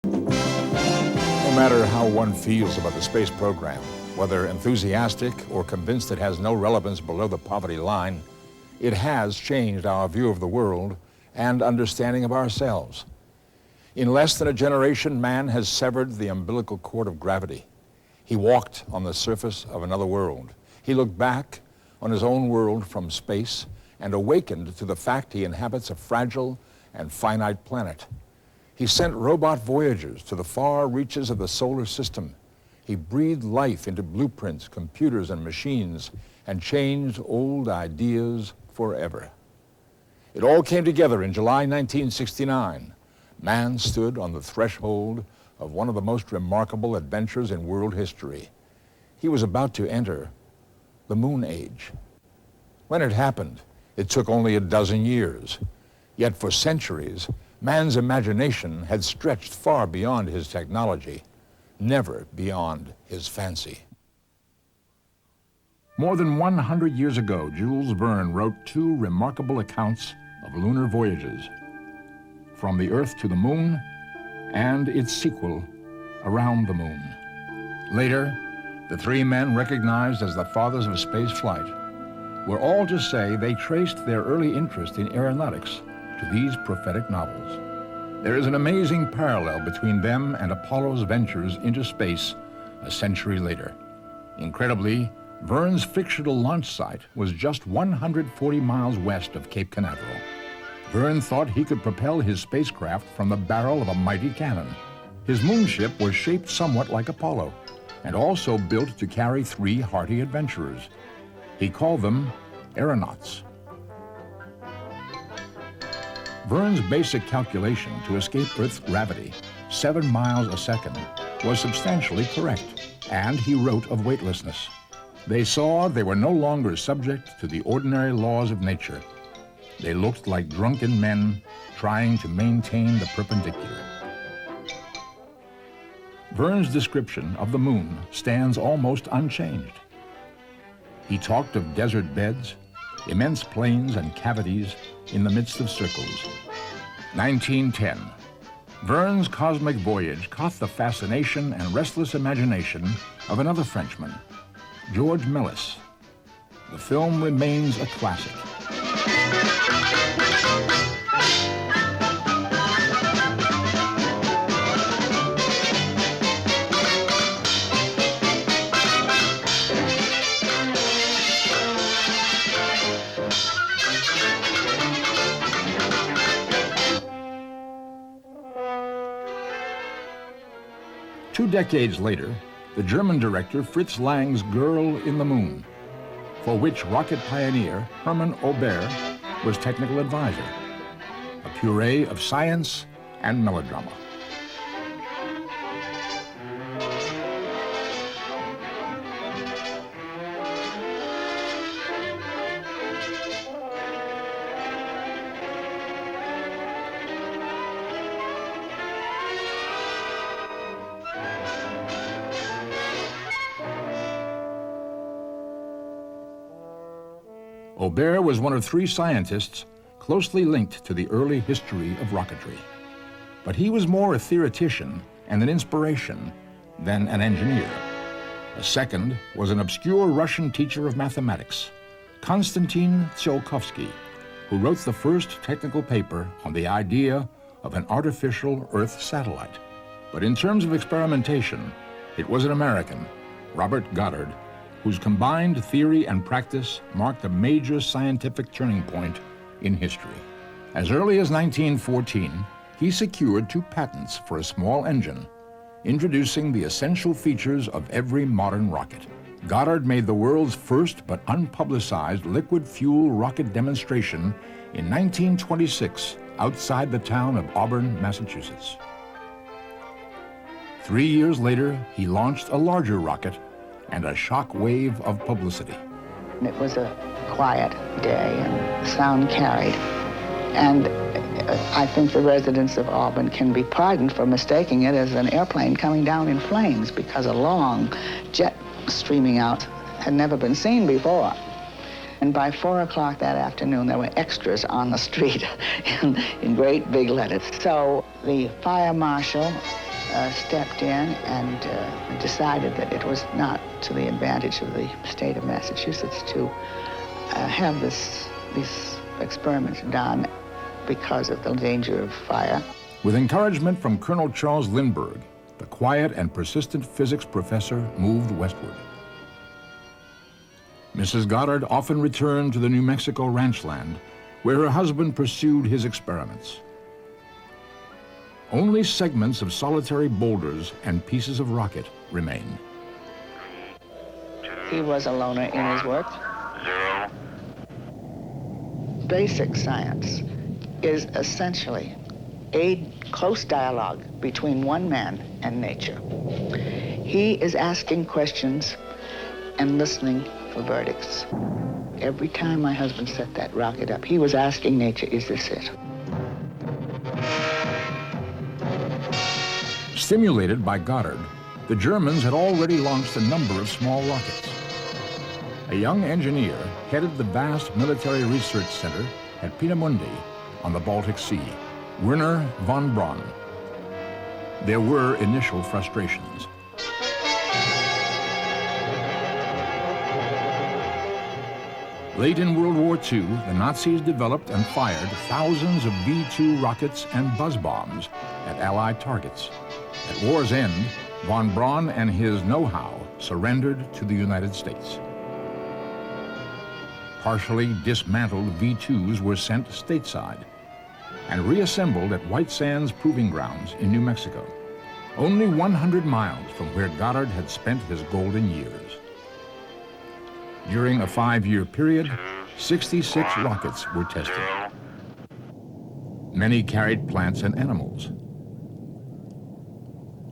No matter how one feels about the space program, whether enthusiastic or convinced it has no relevance below the poverty line, it has changed our view of the world and understanding of ourselves. In less than a generation, man has severed the umbilical cord of gravity. He walked on the surface of another world. He looked back on his own world from space and awakened to the fact he inhabits a fragile and finite planet. He sent robot voyagers to the far reaches of the solar system. He breathed life into blueprints, computers, and machines, and changed old ideas forever. It all came together in July 1969. Man stood on the threshold of one of the most remarkable adventures in world history. He was about to enter the moon age. When it happened, it took only a dozen years. Yet for centuries, man's imagination had stretched far beyond his technology, never beyond his fancy. More than 100 years ago, Jules Verne wrote two remarkable accounts of lunar voyages, From the Earth to the Moon and its sequel, Around the Moon. Later, the three men recognized as the fathers of space flight were all to say they traced their early interest in aeronautics to these prophetic novels. There is an amazing parallel between them and Apollo's ventures into space a century later. Incredibly, Verne's fictional launch site was just 140 miles west of Cape Canaveral. Verne thought he could propel his spacecraft from the barrel of a mighty cannon. His moonship was shaped somewhat like Apollo, and also built to carry three hardy adventurers. He called them aeronauts. Verne's basic calculation to escape Earth's gravity, 7 miles a second, was substantially correct, and he wrote of weightlessness. They saw they were no longer subject to the ordinary laws of nature. They looked like drunken men trying to maintain the perpendicular. Verne's description of the moon stands almost unchanged. He talked of desert beds, immense plains and cavities in the midst of circles. 1910. Verne's cosmic voyage caught the fascination and restless imagination of another Frenchman, George Méliès. The film remains a classic. Two decades later, the German director Fritz Lang's Girl in the Moon, for which rocket pioneer Hermann Ober was technical advisor, a puree of science and melodrama. Ober was one of three scientists closely linked to the early history of rocketry. But he was more a theoretician and an inspiration than an engineer. A second was an obscure Russian teacher of mathematics, Konstantin Tsiolkovsky, who wrote the first technical paper on the idea of an artificial Earth satellite. But in terms of experimentation, it was an American, Robert Goddard, whose combined theory and practice marked a major scientific turning point in history. As early as 1914, he secured 2 patents for a small engine, introducing the essential features of every modern rocket. Goddard made the world's first but unpublicized liquid fuel rocket demonstration in 1926 outside the town of Auburn, Massachusetts. 3 years later, he launched a larger rocket and a shock wave of publicity. It was a quiet day and sound carried. And I think the residents of Auburn can be pardoned for mistaking it as an airplane coming down in flames because a long jet streaming out had never been seen before. And by 4 o'clock that afternoon, there were extras on the street in great big letters. So the fire marshal stepped in and decided that it was not to the advantage of the state of Massachusetts to have these experiments done because of the danger of fire. With encouragement from Colonel Charles Lindbergh, the quiet and persistent physics professor moved westward. Mrs. Goddard often returned to the New Mexico ranchland, where her husband pursued his experiments. Only segments of solitary boulders and pieces of rocket remain. He was a loner in his work. Basic science is essentially a close dialogue between one man and nature. He is asking questions and listening for verdicts. Every time my husband set that rocket up, he was asking nature, is this it? Stimulated by Goddard, the Germans had already launched a number of small rockets. A young engineer headed the vast military research center at Peenemünde on the Baltic Sea, Werner von Braun. There were initial frustrations. Late in World War II, the Nazis developed and fired thousands of V-2 rockets and buzz bombs at Allied targets. At war's end, von Braun and his know-how surrendered to the United States. Partially dismantled V-2s were sent stateside and reassembled at White Sands Proving Grounds in New Mexico, only 100 miles from where Goddard had spent his golden years. During a 5-year period, 66 rockets were tested. Many carried plants and animals.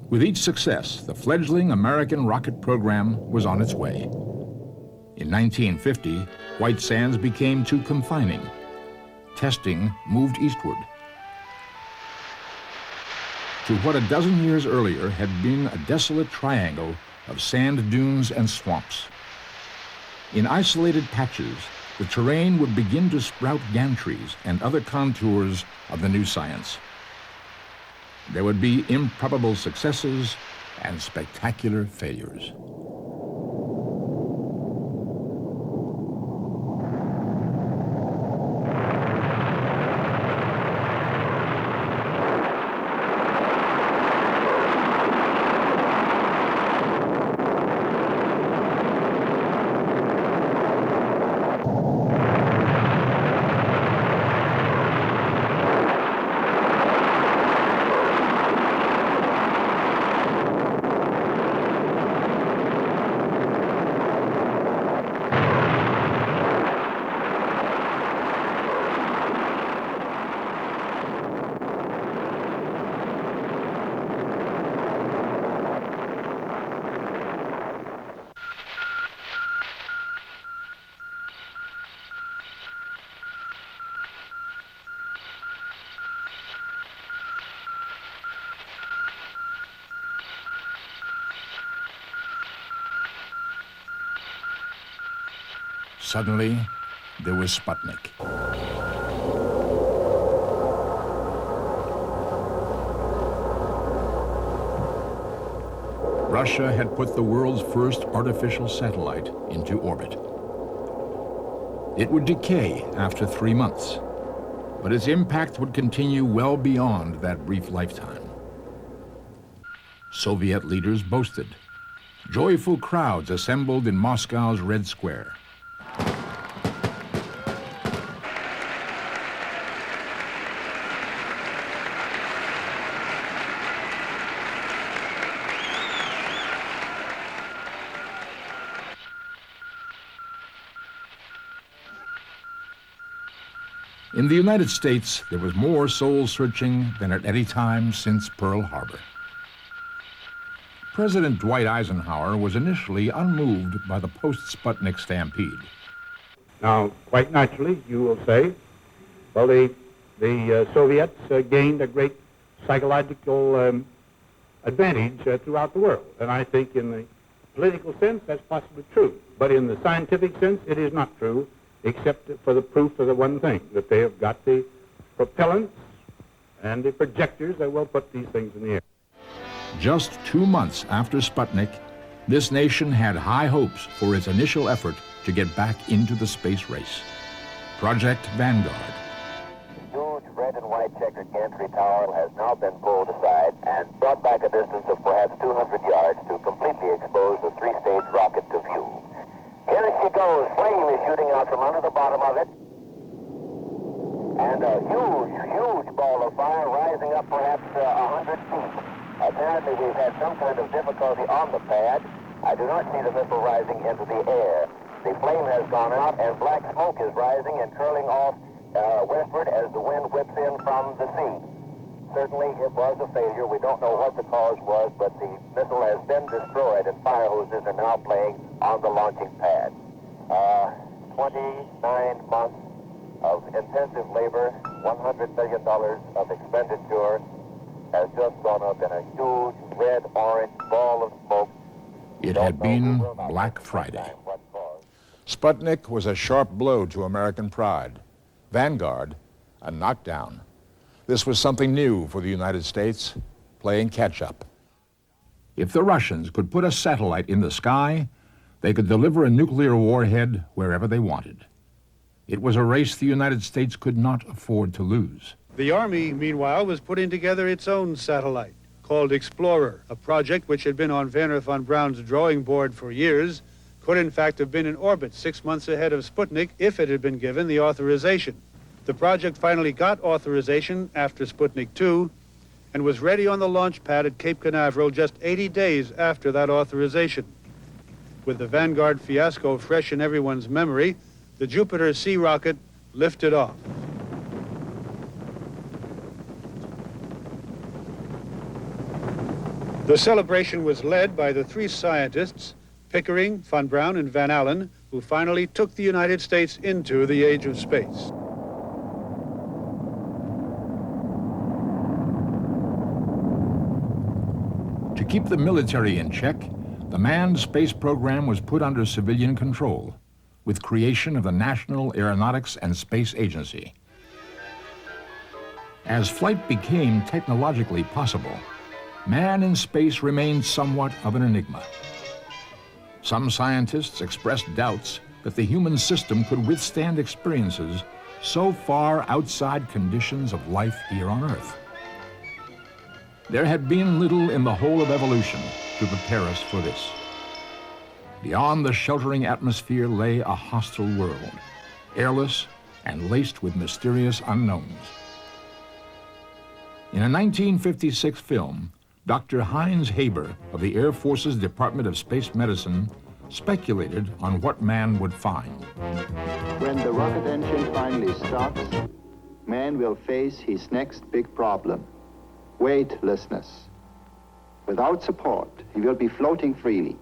With each success, the fledgling American rocket program was on its way. In 1950, White Sands became too confining. Testing moved eastward to what a dozen years earlier had been a desolate triangle of sand dunes and swamps. In isolated patches, the terrain would begin to sprout gantries and other contours of the new science. There would be improbable successes and spectacular failures. Suddenly, there was Sputnik. Russia had put the world's first artificial satellite into orbit. It would decay after 3 months, but its impact would continue well beyond that brief lifetime. Soviet leaders boasted. Joyful crowds assembled in Moscow's Red Square. In the United States, there was more soul-searching than at any time since Pearl Harbor. President Dwight Eisenhower was initially unmoved by the post-Sputnik stampede. Now, quite naturally, you will say, well, the Soviets gained a great psychological advantage throughout the world. And I think in the political sense, that's possibly true. But in the scientific sense, it is not true, except for the proof of the one thing, that they have got the propellants and the projectors that will put these things in the air. Just 2 months after Sputnik, this nation had high hopes for its initial effort to get back into the space race. Project Vanguard. Huge red and white checkered gantry tower has now been pulled aside and brought back a distance of perhaps 200 yards to completely expose the three-stage rocket to view. Here she goes. Flame is shooting out from under the bottom of it. And a huge, huge ball of fire rising up perhaps 100 feet. Apparently we've had some kind of difficulty on the pad. I do not see the missile rising into the air. The flame has gone out and black smoke is rising and curling off westward as the wind whips in from the sea. Certainly it was a failure. We don't know what the cause was, but the missile has been destroyed and fire hoses are now playing on the launching pad. 29 months of intensive labor, $100 million of expenditure has just gone up in a huge red-orange ball of smoke. It had been Black Friday. Sputnik was a sharp blow to American pride. Vanguard, a knockdown. This was something new for the United States, playing catch-up. If the Russians could put a satellite in the sky, they could deliver a nuclear warhead wherever they wanted. It was a race the United States could not afford to lose. The Army, meanwhile, was putting together its own satellite, called Explorer, a project which had been on Wernher von Braun's drawing board for years, could in fact have been in orbit 6 months ahead of Sputnik if it had been given the authorization. The project finally got authorization after Sputnik 2 and was ready on the launch pad at Cape Canaveral just 80 days after that authorization. With the Vanguard fiasco fresh in everyone's memory, the Jupiter C rocket lifted off. The celebration was led by the three scientists, Pickering, von Braun, and Van Allen, who finally took the United States into the age of space. To keep the military in check, the manned space program was put under civilian control, with creation of the National Aeronautics and Space Agency. As flight became technologically possible, man in space remained somewhat of an enigma. Some scientists expressed doubts that the human system could withstand experiences so far outside conditions of life here on Earth. There had been little in the whole of evolution to prepare us for this. Beyond the sheltering atmosphere lay a hostile world, airless and laced with mysterious unknowns. In a 1956 film, Dr. Heinz Haber of the Air Force's Department of Space Medicine speculated on what man would find. When the rocket engine finally stops, man will face his next big problem, weightlessness. Without support, he will be floating freely,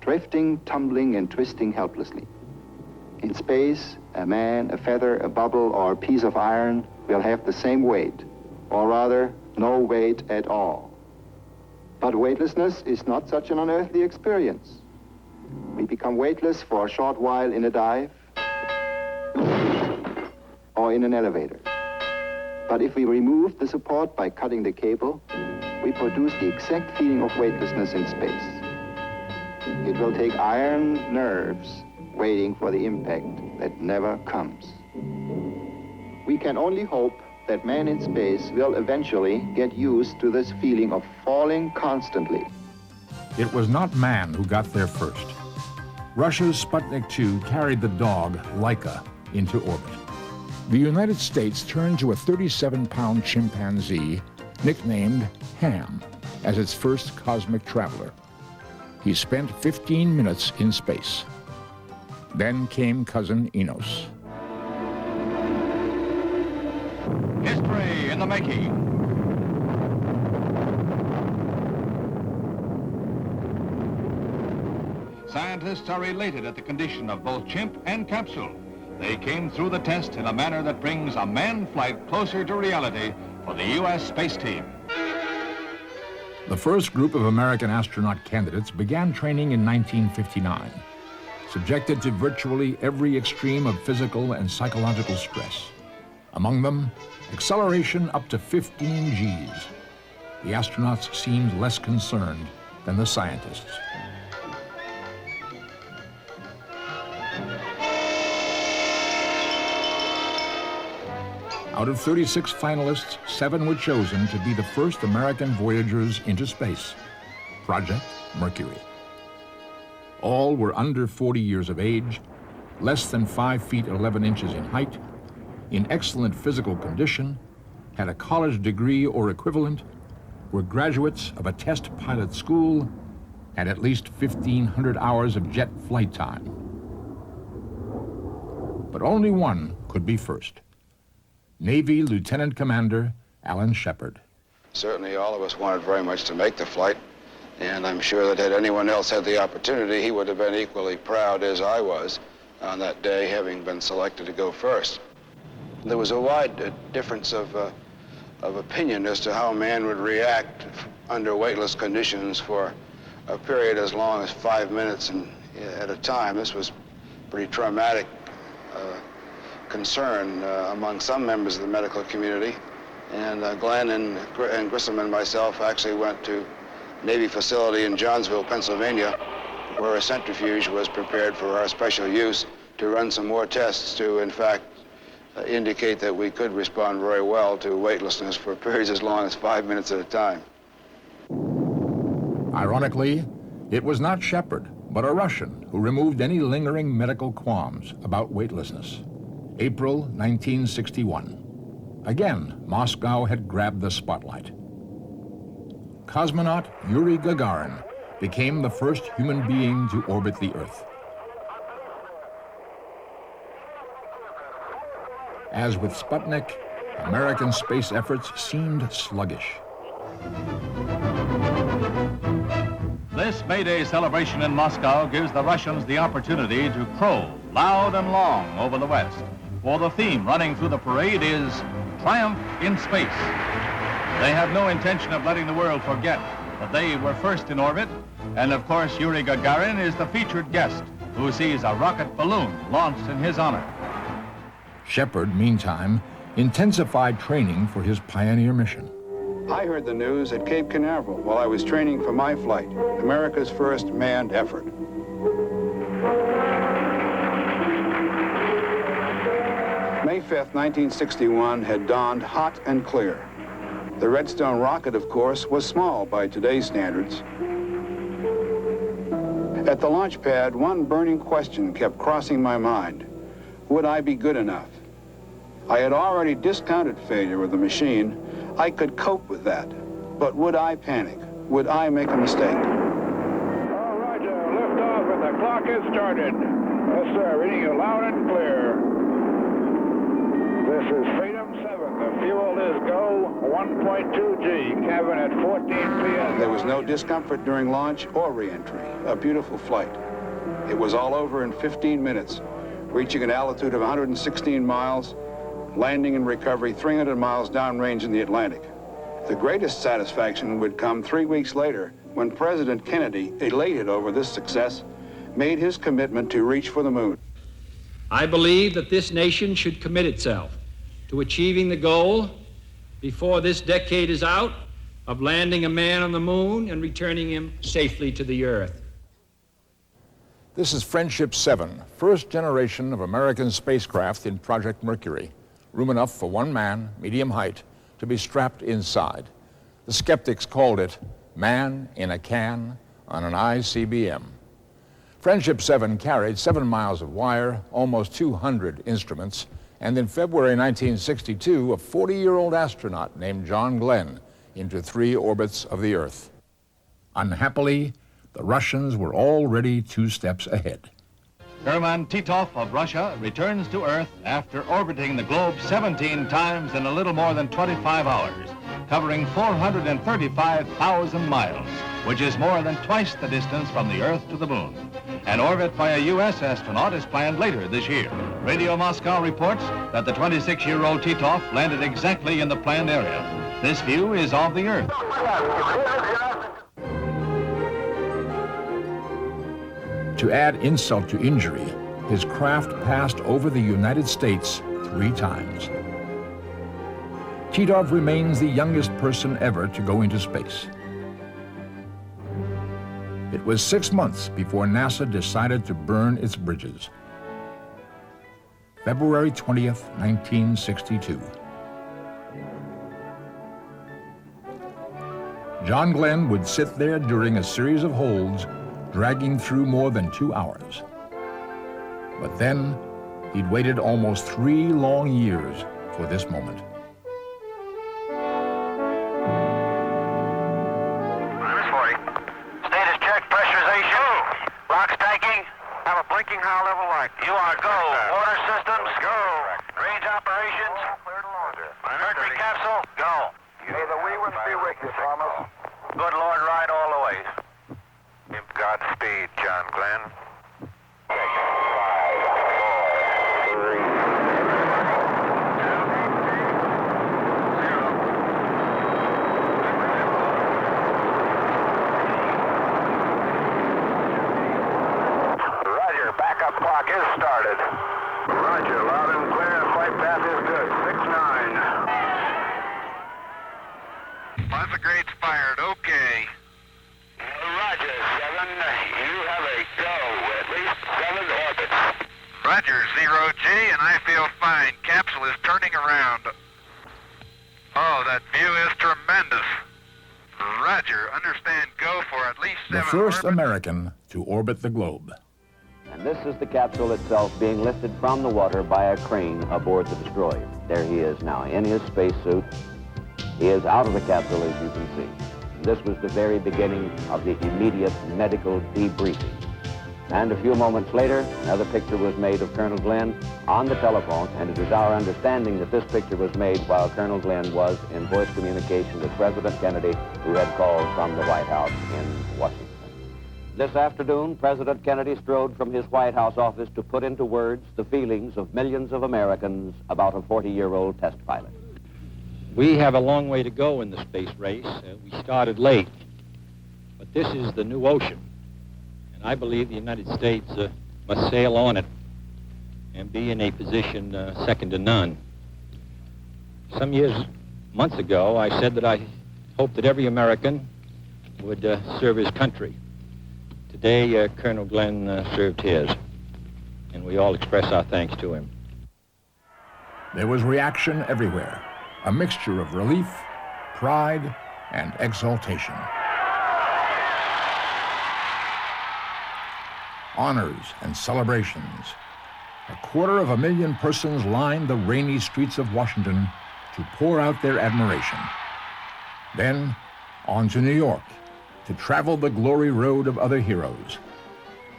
drifting, tumbling, and twisting helplessly. In space, a man, a feather, a bubble, or a piece of iron will have the same weight, or rather, no weight at all. But weightlessness is not such an unearthly experience. We become weightless for a short while in a dive or in an elevator. But if we remove the support by cutting the cable, we produce the exact feeling of weightlessness in space. It will take iron nerves waiting for the impact that never comes. We can only hope that man in space will eventually get used to this feeling of falling constantly. It was not man who got there first. Russia's Sputnik 2 carried the dog, Laika, into orbit. The United States turned to a 37-pound chimpanzee nicknamed Ham as its first cosmic traveler. He spent 15 minutes in space. Then came cousin Enos. History in the making. Scientists are elated at the condition of both chimp and capsule. They came through the test in a manner that brings a manned flight closer to reality for the U.S. space team. The first group of American astronaut candidates began training in 1959, subjected to virtually every extreme of physical and psychological stress. Among them, acceleration up to 15 Gs. the astronauts seemed less concerned than the scientists. Out of 36 finalists, 7 were chosen to be the first American voyagers into space, Project Mercury. All were under 40 years of age, less than 5 feet 11 inches in height, in excellent physical condition, had a college degree or equivalent, were graduates of a test pilot school, had at least 1,500 hours of jet flight time. But only one could be first. Navy Lieutenant Commander Alan Shepard. Certainly all of us wanted very much to make the flight, and I'm sure that had anyone else had the opportunity, he would have been equally proud as I was on that day, having been selected to go first. There was a wide difference of opinion as to how man would react under weightless conditions for a period as long as 5 minutes at a time. This was pretty traumatic concern among some members of the medical community. And Glenn and Grissom and myself actually went to Navy facility in Johnsville, Pennsylvania, where a centrifuge was prepared for our special use to run some more tests to, in fact, indicate that we could respond very well to weightlessness for periods as long as 5 minutes at a time. Ironically, it was not Shepard, but a Russian who removed any lingering medical qualms about weightlessness. April 1961. Again, Moscow had grabbed the spotlight. Cosmonaut Yuri Gagarin became the first human being to orbit the Earth. As with Sputnik, American space efforts seemed sluggish. This May Day celebration in Moscow gives the Russians the opportunity to crow loud and long over the West. For the theme running through the parade is Triumph in Space. They have no intention of letting the world forget that they were first in orbit, and of course Yuri Gagarin is the featured guest who sees a rocket balloon launched in his honor. Shepard, meantime, intensified training for his pioneer mission. I heard the news at Cape Canaveral while I was training for my flight, America's first manned effort. May 5th, 1961 had dawned hot and clear. The Redstone rocket, of course, was small by today's standards. At the launch pad, one burning question kept crossing my mind. Would I be good enough? I had already discounted failure with the machine. I could cope with that. But would I panic? Would I make a mistake? All right, lift off and the clock has started. Yes, sir, reading you loud and clear. This is Freedom 7. The fuel is go 1.2 G. Cabin at 14 p.m. There was no discomfort during launch or re-entry. A beautiful flight. It was all over in 15 minutes, reaching an altitude of 116 miles, landing and recovery 300 miles downrange in the Atlantic. The greatest satisfaction would come 3 weeks later when President Kennedy, elated over this success, made his commitment to reach for the moon. I believe that this nation should commit itself to achieving the goal before this decade is out of landing a man on the moon and returning him safely to the Earth. This is Friendship 7, first generation of American spacecraft in Project Mercury. Room enough for one man, medium height, to be strapped inside. The skeptics called it man in a can on an ICBM. Friendship 7 carried 7 miles of wire, almost 200 instruments, and in February 1962, a 40-year-old astronaut named John Glenn into 3 orbits of the Earth. Unhappily, the Russians were already 2 steps ahead. German Titov of Russia returns to Earth after orbiting the globe 17 times in a little more than 25 hours, covering 435,000 miles, which is more than twice the distance from the Earth to the Moon. An orbit by a U.S. astronaut is planned later this year. Radio Moscow reports that the 26-year-old Titov landed exactly in the planned area. This view is of the Earth. To add insult to injury, his craft passed over the United States 3 times. Titov remains the youngest person ever to go into space. It was 6 months before NASA decided to burn its bridges. February 20th, 1962. John Glenn would sit there during a series of holds, dragging through more than 2 hours. But then, he'd waited almost 3 long years for this moment. Status check, pressurization. Rocks tanking. Have a blinking high level light. You are go. Water systems, go. Range operations. Mercury capsule, go. May the wee ones be with you, Thomas. Good Lord, ride all the ways. Godspeed, John Glenn. 5, 4, 3. Roger, backup clock is started. Roger, loud and clear. Flight path is good. 6-9. Lots of grades fired. Okay. Roger, 7. You have a go. At least 7 orbits. Roger, 0G, and I feel fine. Capsule is turning around. Oh, that view is tremendous. Roger, understand go for at least 7 The first orbits. American to orbit the globe. And this is the capsule itself being lifted from the water by a crane aboard the destroyer. There he is now in his spacesuit. He is out of the capsule, as you can see. This was the very beginning of the immediate medical debriefing. And a few moments later, another picture was made of Colonel Glenn on the telephone, and it is our understanding that this picture was made while Colonel Glenn was in voice communication with President Kennedy, who had called from the White House in Washington. This afternoon, President Kennedy strode from his White House office to put into words the feelings of millions of Americans about a 40-year-old test pilot. We have a long way to go in the space race. We started late, but this is the new ocean, and I believe the United States must sail on it and be in a position second to none. Some months ago, I said that I hoped that every American would serve his country. Today, Colonel Glenn served his, and we all express our thanks to him. There was reaction everywhere, a mixture of relief, pride, and exaltation. Honors and celebrations. 250,000 persons lined the rainy streets of Washington to pour out their admiration. Then, on to New York, to travel the glory road of other heroes.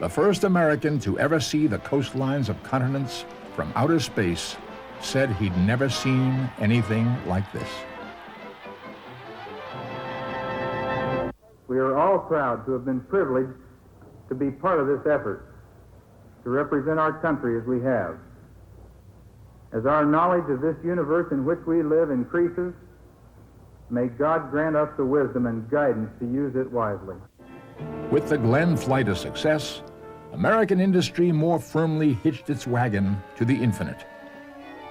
The first American to ever see the coastlines of continents from outer space said he'd never seen anything like this. We are all proud to have been privileged to be part of this effort, to represent our country as we have. As our knowledge of this universe in which we live increases, may God grant us the wisdom and guidance to use it wisely. With the Glenn flight a success, American industry more firmly hitched its wagon to the infinite,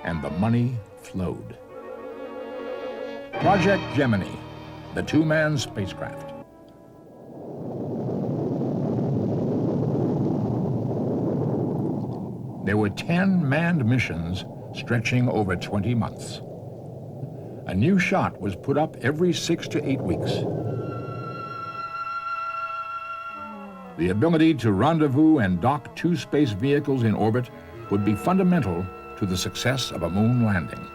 and the money flowed. Project Gemini, the two-man spacecraft. There were 10 manned missions stretching over 20 months. A new shot was put up every 6 to 8 weeks. The ability to rendezvous and dock 2 space vehicles in orbit would be fundamental to the success of a moon landing.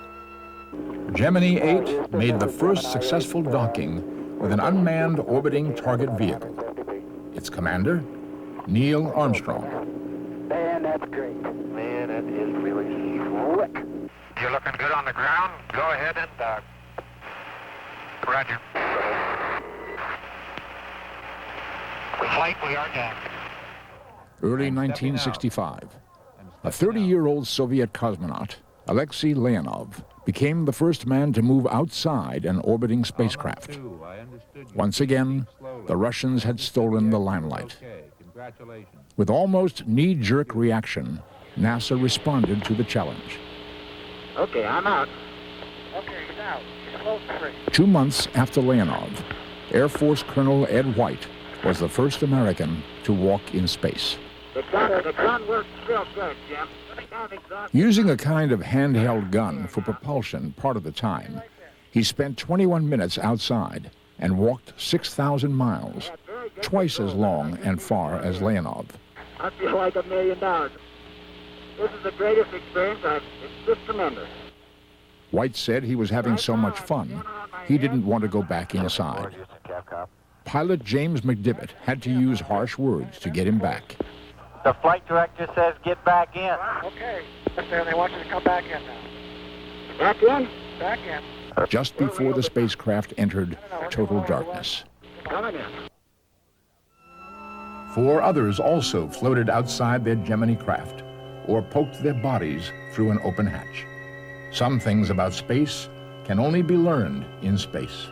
Gemini 8 made the first successful docking with an unmanned orbiting target vehicle. Its commander, Neil Armstrong. Man, that's great. Man, that is really slick. You're looking good on the ground. Go ahead and roger. Flight, we are down. Early 1965, a 30-year-old Soviet cosmonaut, Alexei Leonov, became the first man to move outside an orbiting spacecraft. Once again, the Russians had stolen the limelight. With almost knee-jerk reaction, NASA responded to the challenge. Okay, I'm out. Okay, 2 months after Leonard, Air Force Colonel Ed White was the first American to walk in space. The gun works real good, Jim. Using a kind of handheld gun for propulsion part of the time, he spent 21 minutes outside and walked 6,000 miles, twice as long and far as Leonard. I feel like $1 million. This is the greatest experience. It's just tremendous. White said he was having so much fun, he didn't want to go back inside. Pilot James McDivitt had to use harsh words to get him back. The flight director says get back in. Okay. They want you to come back in now. Back in? Back in. Just before the spacecraft entered total darkness. Coming in. 4 others also floated outside their Gemini craft or poked their bodies through an open hatch. Some things about space can only be learned in space.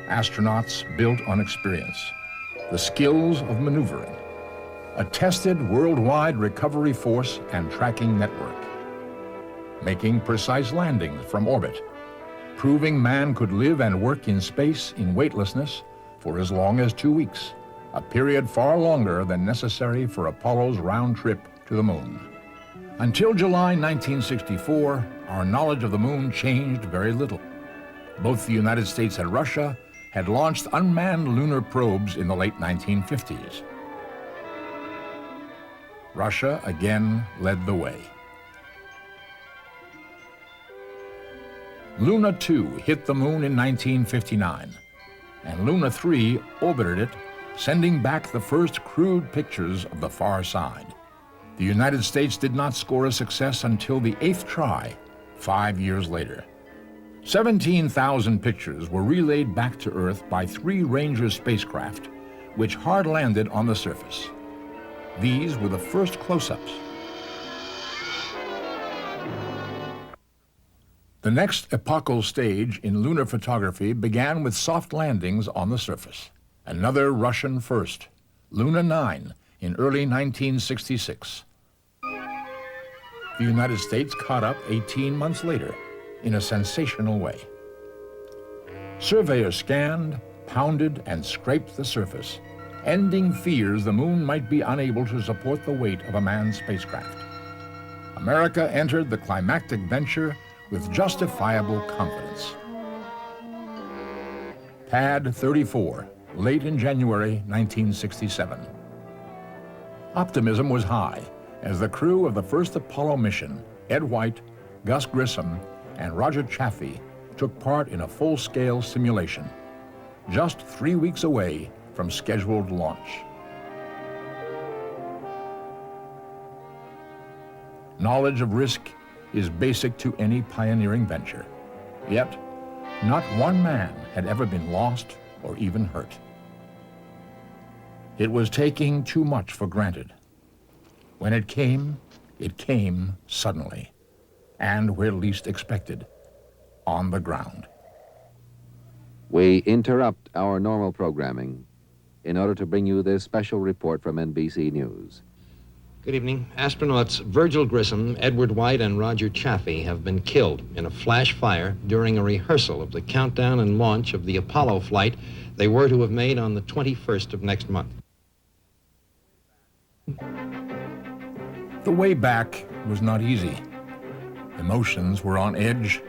Astronauts built on experience, the skills of maneuvering, a tested worldwide recovery force and tracking network, making precise landings from orbit, proving man could live and work in space in weightlessness for as long as 2 weeks, a period far longer than necessary for Apollo's round trip to the moon. Until July 1964, our knowledge of the moon changed very little. Both the United States and Russia had launched unmanned lunar probes in the late 1950s. Russia again led the way. Luna 2 hit the moon in 1959, and Luna 3 orbited it, sending back the first crude pictures of the far side. The United States did not score a success until the 8th try, 5 years later. 17,000 pictures were relayed back to Earth by 3 Ranger spacecraft, which hard landed on the surface. These were the first close-ups. The next epochal stage in lunar photography began with soft landings on the surface. Another Russian first, Luna 9, in early 1966. The United States caught up 18 months later in a sensational way. Surveyors scanned, pounded, and scraped the surface, ending fears the moon might be unable to support the weight of a manned spacecraft. America entered the climactic venture with justifiable confidence. Pad 34, late in January 1967. Optimism was high as the crew of the first Apollo mission, Ed White, Gus Grissom, and Roger Chaffee, took part in a full-scale simulation, just 3 weeks away from scheduled launch. Knowledge of risk is basic to any pioneering venture. Yet, not one man had ever been lost or even hurt. It was taking too much for granted. When it came suddenly, and where least expected, on the ground. We interrupt our normal programming in order to bring you this special report from NBC News. Good evening. Astronauts Virgil Grissom, Edward White, and Roger Chaffee have been killed in a flash fire during a rehearsal of the countdown and launch of the Apollo flight they were to have made on the 21st of next month. The way back was not easy. Emotions were on edge.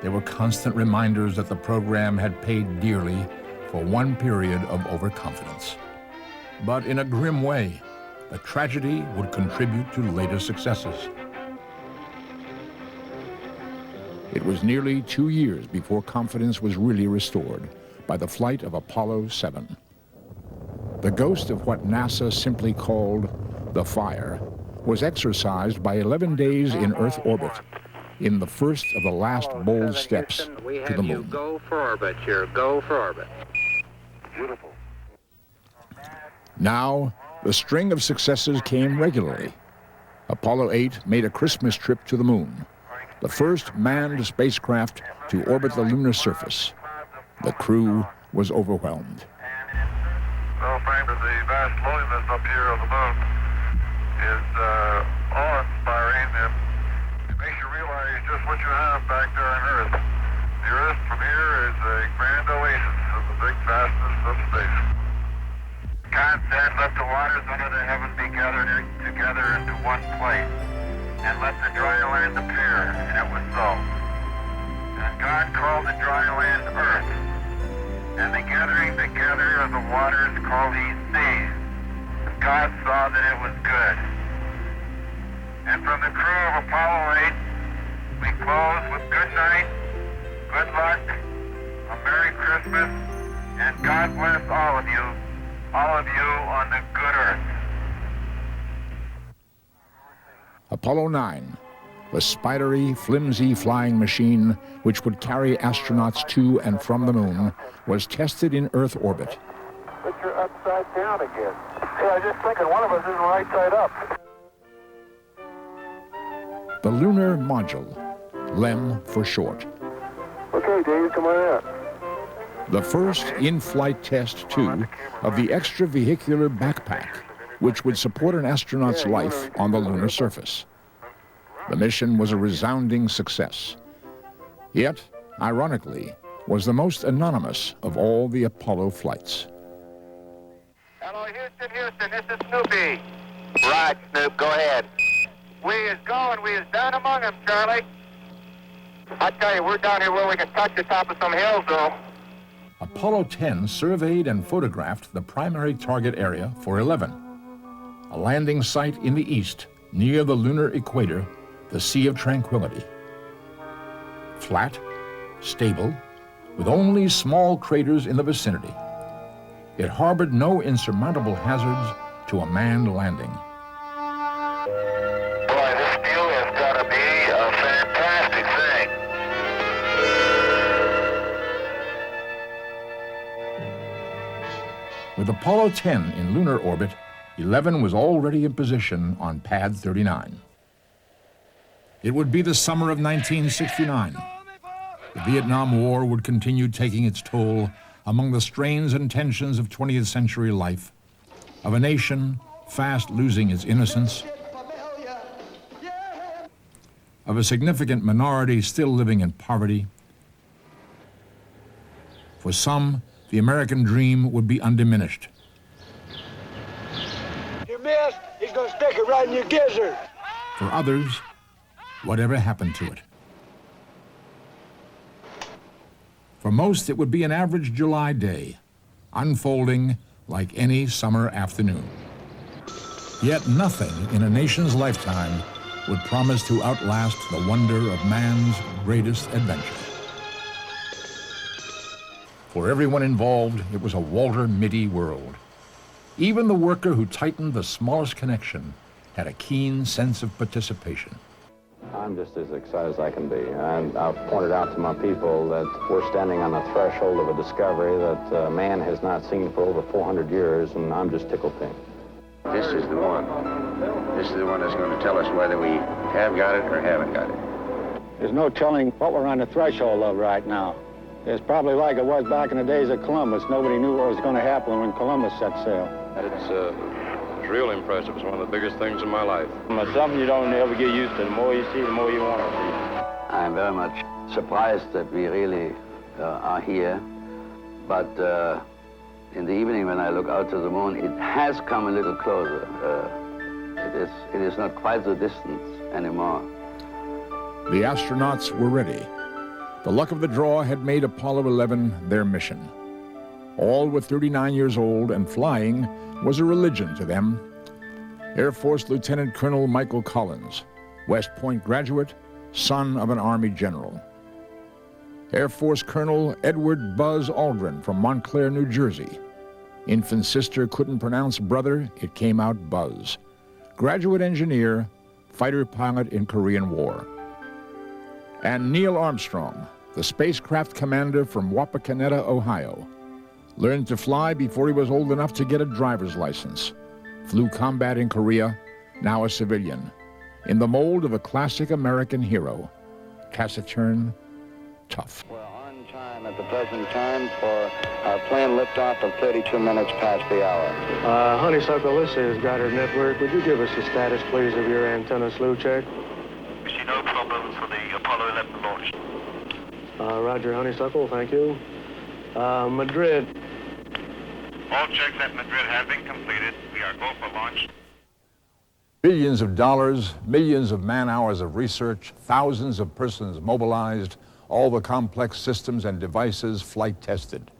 There were constant reminders that the program had paid dearly for one period of overconfidence. But in a grim way, the tragedy would contribute to later successes. It was nearly 2 years before confidence was really restored by the flight of Apollo 7. The ghost of what NASA simply called the fire was exorcised by 11 days in Earth orbit, in the first of the last bold steps to the moon. Go for orbit here. Go for orbit. Beautiful. Now, the string of successes came regularly. Apollo 8 made a Christmas trip to the moon, the first manned spacecraft to orbit the lunar surface. The crew was overwhelmed. Well, frankly, the vast loneliness up here on the moon is awe-inspiring, and it makes you realize just what you have back there on Earth. The Earth let the waters under the heaven be gathered together into one place, and let the dry land appear, and it was so. And God called the dry land earth, and the gathering together of the waters called he seas. And God saw that it was good. And from the crew of Apollo 8, we close with good night, good luck, a Merry Christmas, and God bless all of you on the good earth. Apollo 9, the spidery, flimsy flying machine which would carry astronauts to and from the moon, was tested in Earth orbit. But you're upside down again. Yeah, I was just thinking one of us isn't right side up. The lunar module, LEM for short. Okay, Dave, come on out. The first in-flight test, too, of the extravehicular backpack, which would support an astronaut's life on the lunar surface. The mission was a resounding success. Yet, ironically, was the most anonymous of all the Apollo flights. Hello, Houston, this is Snoopy. Right, Snoop, go ahead. We is going, we is down among them, Charlie. I tell you, we're down here where we can touch the top of some hills, though. Apollo 10 surveyed and photographed the primary target area for 11, a landing site in the east near the lunar equator, the Sea of Tranquility. Flat, stable, with only small craters in the vicinity, it harbored no insurmountable hazards to a manned landing. Boy, this view is going to be a fantastic thing. With Apollo 10 in lunar orbit, 11 was already in position on Pad 39. It would be the summer of 1969. The Vietnam War would continue taking its toll among the strains and tensions of 20th century life, of a nation fast losing its innocence, of a significant minority still living in poverty. For some, the American dream would be undiminished. You missed, he's gonna stick it right in your gizzard. For others, whatever happened to it. For most, it would be an average July day, unfolding like any summer afternoon. Yet nothing in a nation's lifetime would promise to outlast the wonder of man's greatest adventure. For everyone involved, it was a Walter Mitty world. Even the worker who tightened the smallest connection had a keen sense of participation. I'm just as excited as I can be. And I've pointed out to my people that we're standing on the threshold of a discovery that man has not seen for over 400 years, and I'm just tickled pink. This is the one. This is the one that's going to tell us whether we have got it or haven't got it. There's no telling what we're on the threshold of right now. It's probably like it was back in the days of Columbus. Nobody knew what was going to happen when Columbus set sail. It's real impressive. It's one of the biggest things in my life. It's something you don't ever get used to. The more you see, the more you want to see. I'm very much surprised that we really are here. But in the evening when I look out to the moon, it has come a little closer. It is not quite so distant anymore. The astronauts were ready. The luck of the draw had made Apollo 11 their mission. All were 39 years old, and flying was a religion to them. Air Force Lieutenant Colonel Michael Collins, West Point graduate, son of an Army general. Air Force Colonel Edward Buzz Aldrin from Montclair, New Jersey. Infant sister couldn't pronounce brother, it came out Buzz. Graduate engineer, fighter pilot in Korean War. And Neil Armstrong, the spacecraft commander from Wapakoneta, Ohio. Learned to fly before he was old enough to get a driver's license. Flew combat in Korea, now a civilian. In the mold of a classic American hero. Taciturn, tough. We're on time at the present time for our planned liftoff of 32 minutes past the hour. Honeysuckle, this is Goddard Network. Would you give us the status, please, of your antenna slew check? We see no problems for the Apollo 11 launch. Roger, Honeysuckle, thank you. Madrid. All checks at Madrid have been completed. We are go for launch. Billions of dollars, millions of man-hours of research, thousands of persons mobilized, all the complex systems and devices flight tested.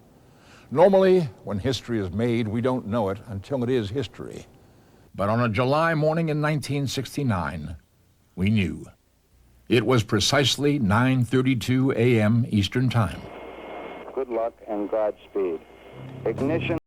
Normally, when history is made, we don't know it until it is history. But on a July morning in 1969, we knew. It was precisely 9:32 a.m. Eastern Time. Good luck and Godspeed. Ignition.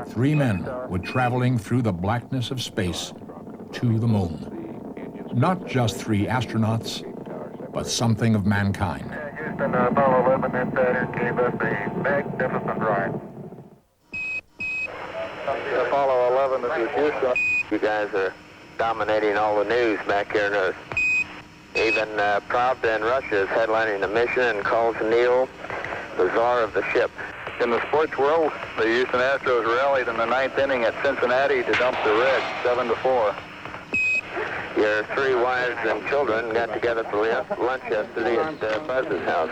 Three men were traveling through the blackness of space to the moon. Not just three astronauts, but something of mankind. Houston, Apollo 11 and Saturn gave us a magnificent ride. Apollo 11, this is Houston. You guys are dominating all the news back here in Earth. Even Pravda in Russia is headlining the mission and calls Neil the czar of the ship. In the sports world, the Houston Astros rallied in the ninth inning at Cincinnati to dump the Reds 7-4. Your three wives and children got together for lunch yesterday at Buzz's house.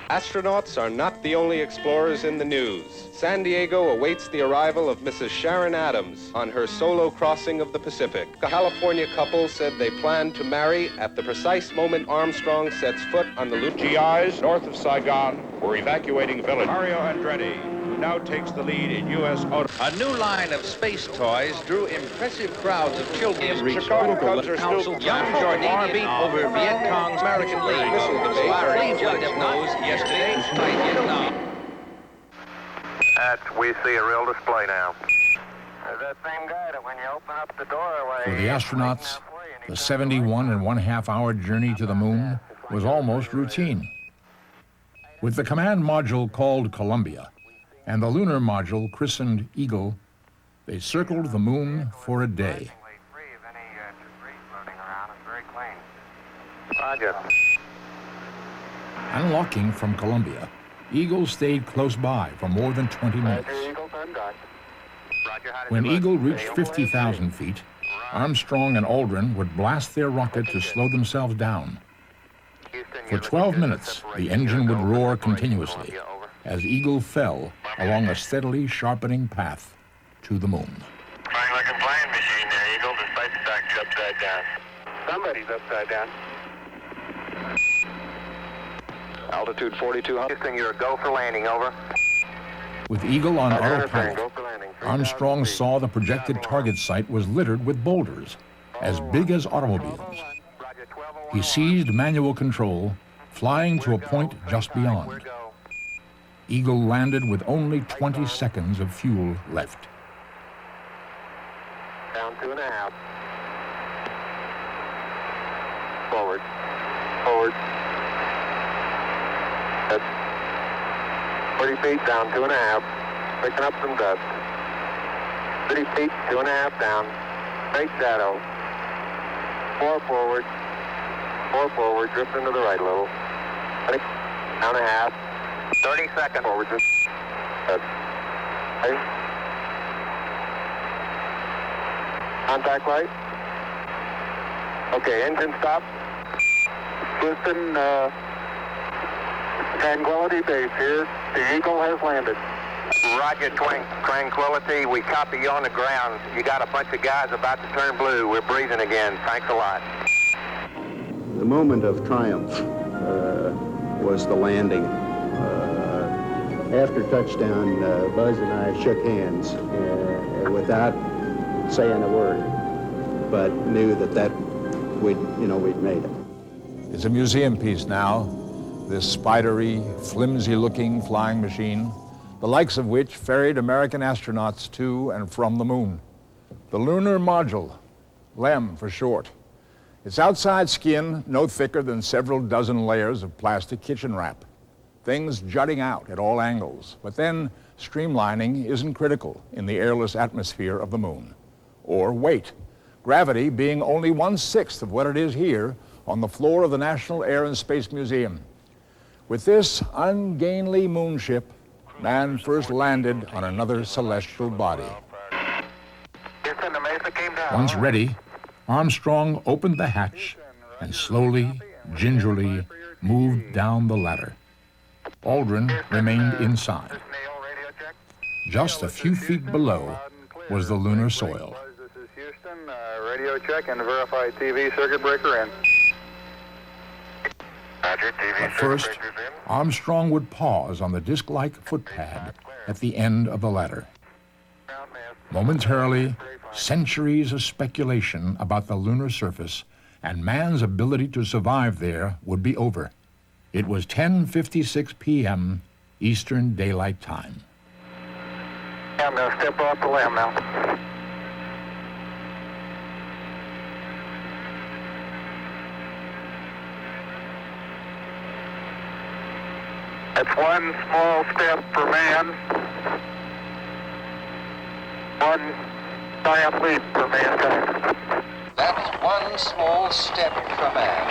Astronauts are not the only explorers in the news. San Diego awaits the arrival of Mrs. Sharon Adams on her solo crossing of the Pacific. A California couple said they plan to marry at the precise moment Armstrong sets foot on the lunar. GIs north of Saigon were evacuating village. Mario Andretti, who now takes the lead in U.S. auto. A new line of space toys drew impressive crowds of children. Chicago Cubs are still Young Jordanian over Viet Cong's American League. The Cleveland judge knows yesterday, despite Vietnam. We see a real display now. That same guy that when you open up the doorway... For the astronauts, the 71.5-hour journey to the moon was almost routine. With the command module called Columbia and the lunar module christened Eagle, they circled the moon for a day. Roger. Unlocking from Columbia, Eagle stayed close by for more than 20 minutes. When Eagle reached 50,000 feet, Armstrong and Aldrin would blast their rocket to slow themselves down. For 12 minutes, the engine would roar continuously as Eagle fell along a steadily sharpening path to the moon. Fine looking flying machine there, Eagle, despite the fact you're upside down. Somebody's upside down. Altitude 4,200. Houston, you're a go for landing, over. With Eagle on autopilot, Armstrong saw the projected target site was littered with boulders, as big as automobiles. He seized manual control, flying to a point just beyond. Eagle landed with only 20 seconds of fuel left. Down 2.5. Forward. Forward. That's 40 feet down, 2.5. Picking up some dust. 30 feet, 2.5 down. Straight shadow. 4 forward. 4 forward, drift into the right a little. 20, down a half. 30 seconds. Forward. Okay. Contact light. Okay, engine stop. Houston, Tranquility Base here. The Eagle has landed. Roger, Tranquility. We copy you on the ground. You got a bunch of guys about to turn blue. We're breathing again. Thanks a lot. The moment of triumph was the landing. After touchdown, Buzz and I shook hands without saying a word, but knew that we'd made it. It's a museum piece now, this spidery, flimsy-looking flying machine, the likes of which ferried American astronauts to and from the moon. The lunar module, LEM for short. Its outside skin no thicker than several dozen layers of plastic kitchen wrap. Things jutting out at all angles, but then streamlining isn't critical in the airless atmosphere of the moon. Or weight, gravity being only 1/6 of what it is here on the floor of the National Air and Space Museum. With this ungainly moonship, man first landed on another celestial body. Once ready, Armstrong opened the hatch and slowly, gingerly moved down the ladder. Aldrin remained inside. Just a few feet below was the lunar soil. This is Houston. Radio check and verify TV circuit breaker in. Roger, TV But first, Armstrong would pause on the disc-like footpad at the end of the ladder. Momentarily, centuries of speculation about the lunar surface and man's ability to survive there would be over. It was 10:56 p.m. Eastern Daylight Time. I'm going to step off the limb now. That's one small step for man, one giant leap for mankind. That's one small step for man,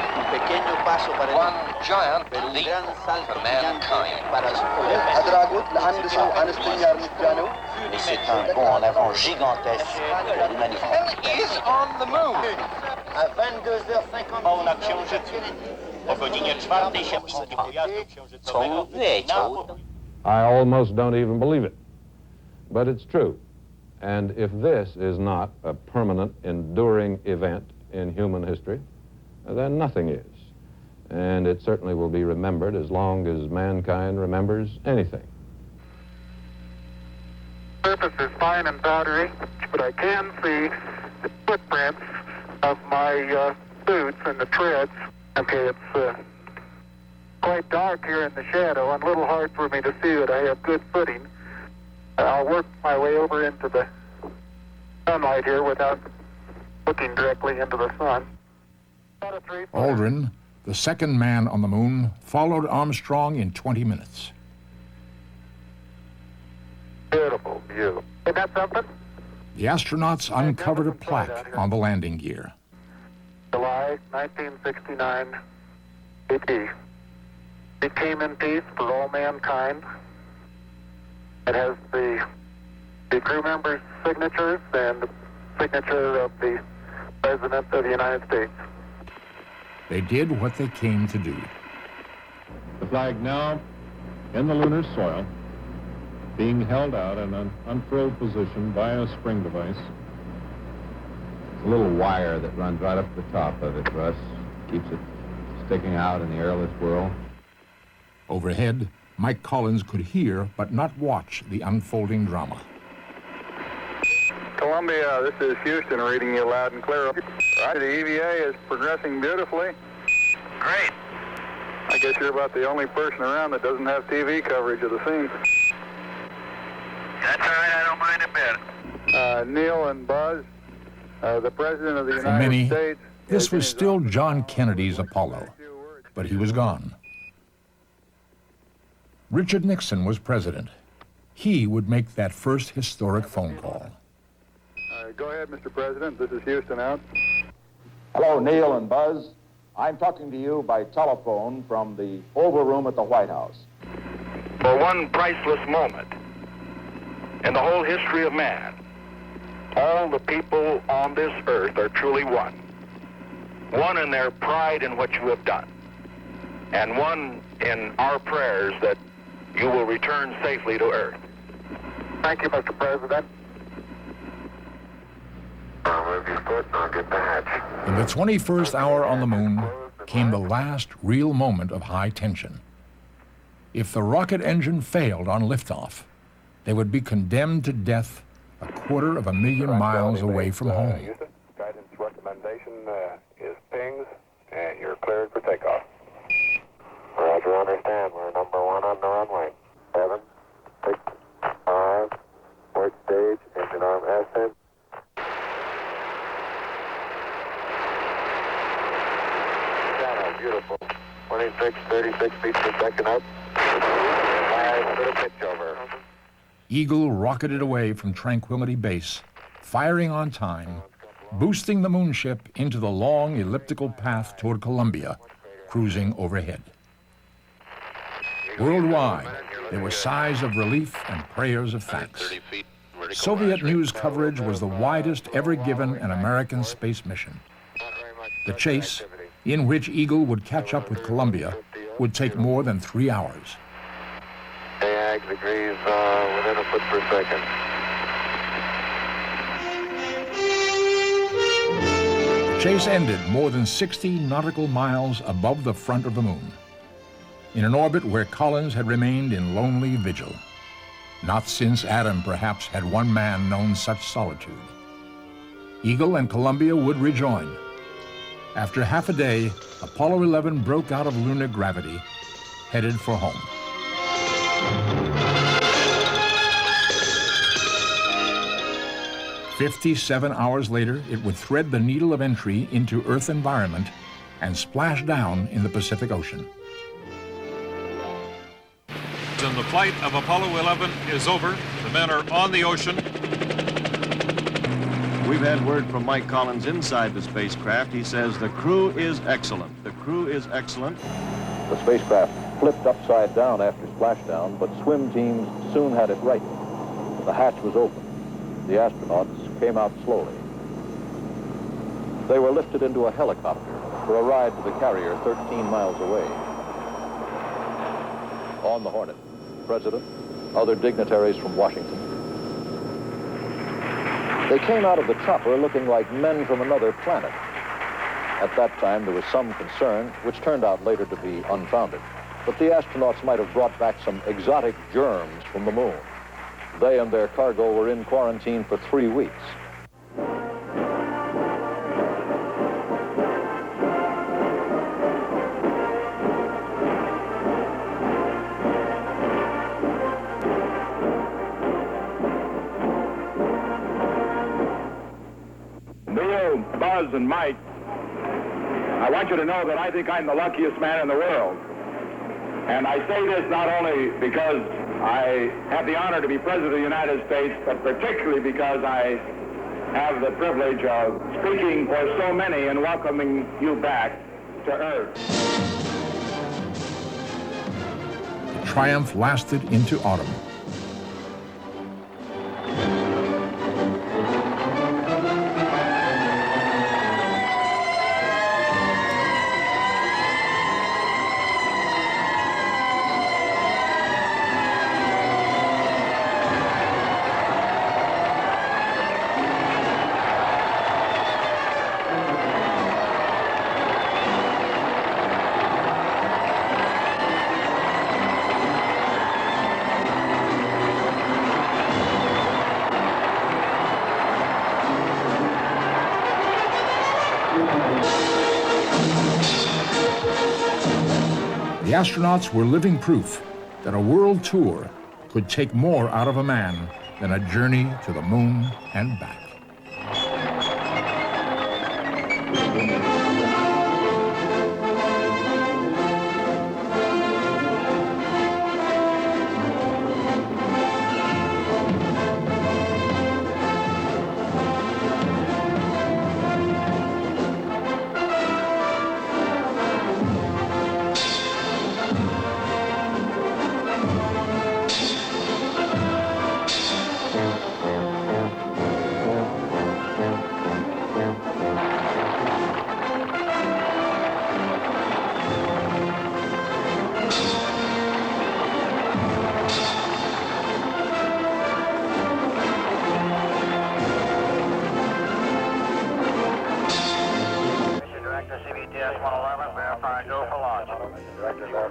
one giant leap for mankind. Et c'est un bond en avant gigantesque pour l'humanité. He is on the moon. À 22h50, en action jeté. I almost don't even believe it, but it's true. And if this is not a permanent, enduring event in human history, then nothing is. And it certainly will be remembered as long as mankind remembers anything. The surface is fine and powdery, but I can see the footprints of my boots and the treads. Okay, it's quite dark here in the shadow and a little hard for me to see that I have good footing. I'll work my way over into the sunlight here without looking directly into the sun. Aldrin, the second man on the moon, followed Armstrong in 20 minutes. Beautiful view. Isn't that something? The astronauts uncovered a plaque on the landing gear. July 1969, AP. It came in peace for all mankind. It has the crew members' signatures and the signature of the President of the United States. They did what they came to do. The flag now in the lunar soil, being held out in an unfurled position by a spring device. A little wire that runs right up the top of it, Russ. Keeps it sticking out in the airless world. Overhead, Mike Collins could hear but not watch the unfolding drama. Columbia, this is Houston reading you loud and clear. Right, the EVA is progressing beautifully. Great. I guess you're about the only person around that doesn't have TV coverage of the scene. That's all right, I don't mind a bit. Neil and Buzz, the President of the For United many, States. this was still John Kennedy's Apollo, but he was gone. Richard Nixon was president. He would make that first historic phone call. Go ahead, Mr. President. This is Houston out. Hello, Neil and Buzz. I'm talking to you by telephone from the Oval Room at the White House. for one priceless moment in the whole history of man, all the people on this earth are truly one. One in their pride in what you have done, and one in our prayers that you will return safely to Earth. Thank you, Mr. President. I'll move your foot and I'll get the hatch. In the 21st hour on the moon came the last real moment of high tension. If the rocket engine failed on liftoff, they would be condemned to death 250,000 miles away from home. Guidance recommendation is pings, and you're cleared for takeoff. Roger, understand. We're number one on the runway. 7, 6, 5, port stage, engine arm ascent. Channel, beautiful. 26, 36 feet per second up. 5, bit of pitch over. Eagle rocketed away from Tranquility Base, firing on time, boosting the moonship into the long elliptical path toward Columbia, cruising overhead. Worldwide, there were sighs of relief and prayers of thanks. Soviet news coverage was the widest ever given an American space mission. The chase, in which Eagle would catch up with Columbia, would take more than 3 hours. AG degrees within a foot per second. The chase ended more than 60 nautical miles above the front of the moon, in an orbit where Collins had remained in lonely vigil. Not since Adam, perhaps, had one man known such solitude. Eagle and Columbia would rejoin. After half a day, Apollo 11 broke out of lunar gravity, headed for home. 57 hours later, it would thread the needle of entry into Earth environment and splash down in the Pacific Ocean. And the flight of Apollo 11 is over. The men are on the ocean. We've had word from Mike Collins inside the spacecraft. He says the crew is excellent. The crew is excellent. The spacecraft flipped upside down after splashdown, but swim teams soon had it right. The hatch was open. The astronauts came out slowly. They were lifted into a helicopter for a ride to the carrier 13 miles away. On the Hornet, President, other dignitaries from Washington. They came out of the chopper looking like men from another planet. At that time, there was some concern, which turned out later to be unfounded, that the astronauts might have brought back some exotic germs from the moon. They and their cargo were in quarantine for 3 weeks. Neil, Buzz, and Mike, I want you to know that I think I'm the luckiest man in the world. And I say this not only because I have the honor to be President of the United States, but particularly because I have the privilege of speaking for so many and welcoming you back to Earth. The triumph lasted into autumn. The astronauts were living proof that a world tour could take more out of a man than a journey to the moon and back.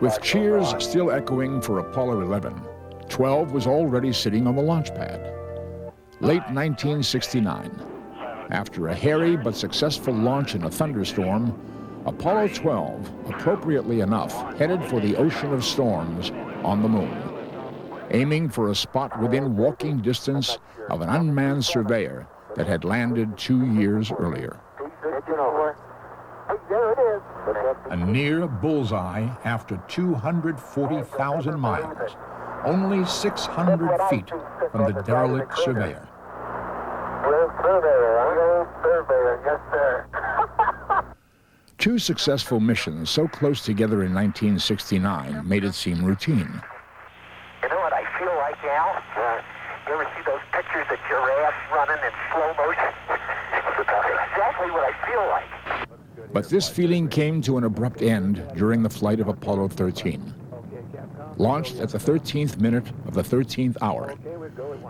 With cheers still echoing for Apollo 11, 12 was already sitting on the launch pad. Late 1969, after a hairy but successful launch in a thunderstorm, Apollo 12, appropriately enough, headed for the ocean of storms on the moon, aiming for a spot within walking distance of an unmanned surveyor that had landed 2 years earlier. A near bullseye after 240,000 miles, only 600 feet from the derelict surveyor. Two successful missions so close together in 1969 made it seem routine. You know what I feel like now? You ever see those pictures of giraffes running in slow motion? That's exactly what I feel like. But this feeling came to an abrupt end during the flight of Apollo 13. Launched at the 13th minute of the 13th hour,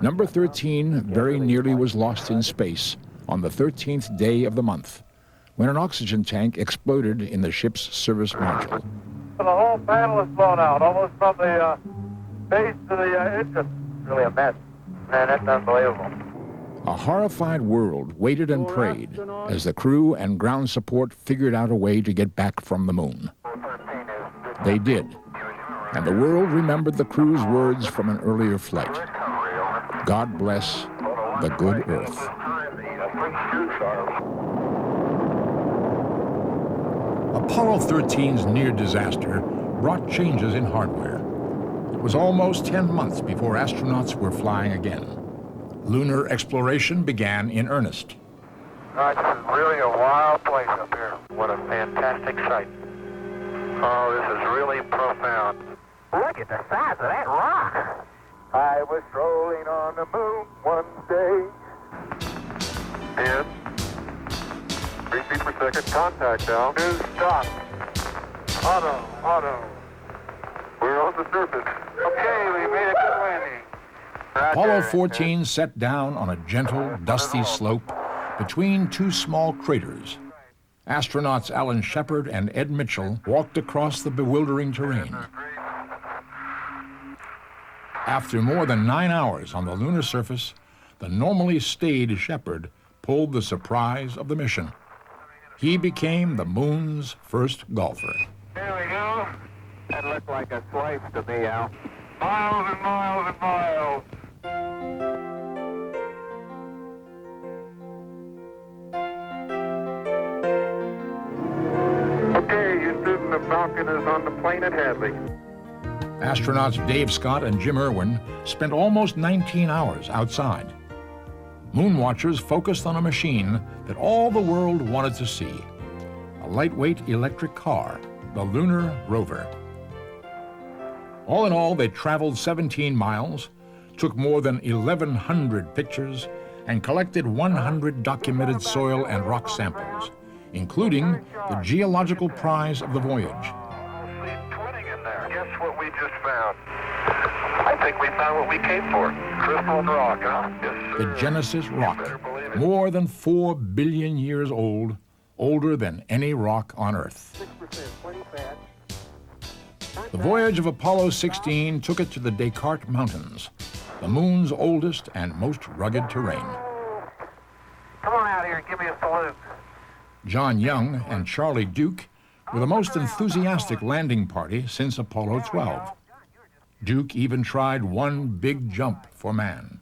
number 13 very nearly was lost in space on the 13th day of the month, when an oxygen tank exploded in the ship's service module. The whole panel is blown out, almost from the base to the engine. Really a mess. Man, that's unbelievable. A horrified world waited and prayed as the crew and ground support figured out a way to get back from the moon. They did, and the world remembered the crew's words from an earlier flight. God bless the good Earth. Apollo 13's near disaster brought changes in hardware. It was almost 10 months before astronauts were flying again. Lunar exploration began in earnest. This is really a wild place up here. What a fantastic sight. Oh, this is really profound. Look at the size of that rock. I was strolling on the moon one day. 10. 3 feet per second, contact down. New stop. Auto. We're on the surface. Okay, we made a good landing. Apollo 14 set down on a gentle, dusty slope between two small craters. Astronauts Alan Shepard and Ed Mitchell walked across the bewildering terrain. After more than 9 hours on the lunar surface, the normally staid Shepard pulled the surprise of the mission. He became the moon's first golfer. Here we go. That looked like a slice to me, Al. Miles and miles and miles. Okay, Houston, the Falcon is on the plane at Hadley. Astronauts Dave Scott and Jim Irwin spent almost 19 hours outside. Moon watchers focused on a machine that all the world wanted to see, a lightweight electric car, the lunar rover. All in all, they traveled 17 miles, took more than 1,100 pictures, and collected 100 documented soil and rock samples, including the geological prize of the voyage. Guess what we just found? I think we found what we came for. Crystal rock, huh? Yes, the Genesis rock, more than 4 billion years old, older than any rock on Earth. The voyage of Apollo 16 took it to the Descartes Mountains, the moon's oldest and most rugged terrain. Come on out here and give me a salute. John Young and Charlie Duke were the most enthusiastic landing party since Apollo 12. Duke even tried one big jump for man.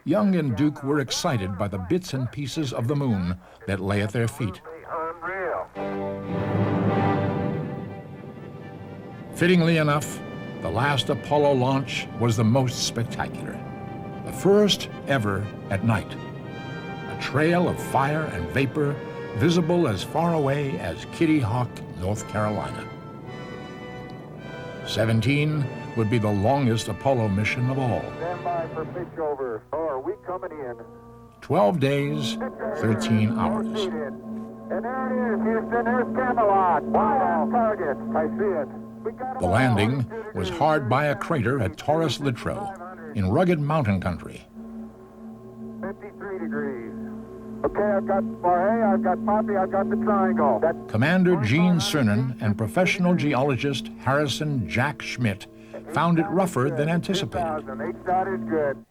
Young and Duke were excited by the bits and pieces of the moon that lay at their feet. Fittingly enough, the last Apollo launch was the most spectacular. The first ever at night. A trail of fire and vapor visible as far away as Kitty Hawk, North Carolina. 17 would be the longest Apollo mission of all. Stand by for pitch over. Oh, are we coming in? 12 days, 13 hours. And there it is, Houston. There's Camelot. Wide on target. I see it. The landing was hard by a crater at Taurus Littrow in rugged mountain country. 53 degrees. Okay, I've got Barre, I've got Poppy, I've got the triangle. Commander Gene Cernan and professional geologist Harrison Jack Schmidt found it rougher than anticipated. H-dot is good.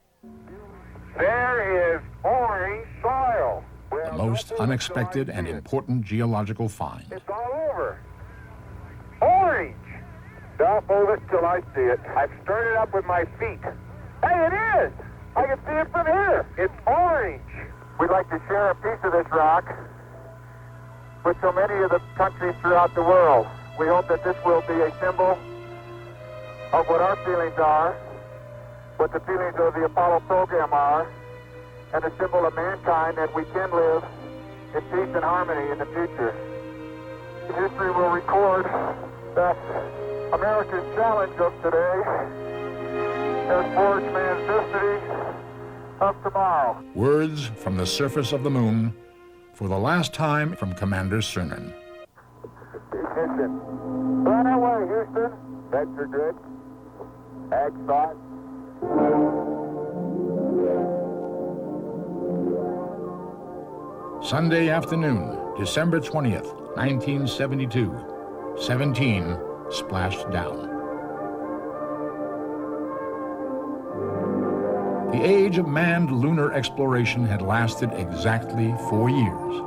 There is orange soil. The most unexpected and important geological find. It's all over. Orange. Don't move it till I see it. I've stirred it up with my feet. Hey, it is! I can see it from here. It's orange. We'd like to share a piece of this rock with so many of the countries throughout the world. We hope that this will be a symbol of what our feelings are, what the feelings of the Apollo program are, and a symbol of mankind that we can live in peace and harmony in the future. History will record that America's challenge of today has forged man's destiny of tomorrow. Words from the surface of the moon for the last time from Commander Cernan. Ignition. Run away, Houston. Vector good. Ag thought. Sunday afternoon, December 20th, 1972. 17 splashed down. The age of manned lunar exploration had lasted exactly 4 years.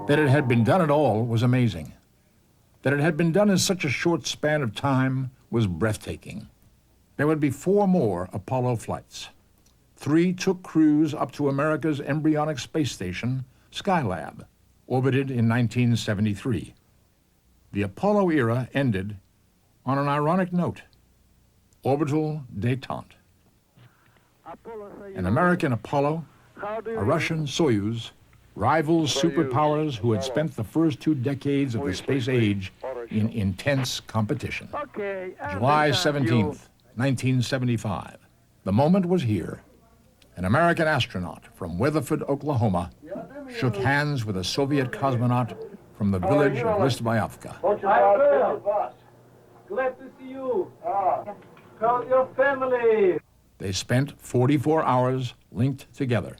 That it had been done at all was amazing. That it had been done in such a short span of time was breathtaking. There would be 4 more Apollo flights. 3 took crews up to America's embryonic space station, Skylab, orbited in 1973. The Apollo era ended on an ironic note, orbital détente. An American Apollo, a Russian Soyuz, rival superpowers who had spent the first 2 decades of the space age in intense competition. July 17th, 1975. The moment was here. An American astronaut from Weatherford, Oklahoma, shook hands with a Soviet cosmonaut from the village of Listbayovka. Glad to see you. How's your family? They spent 44 hours linked together.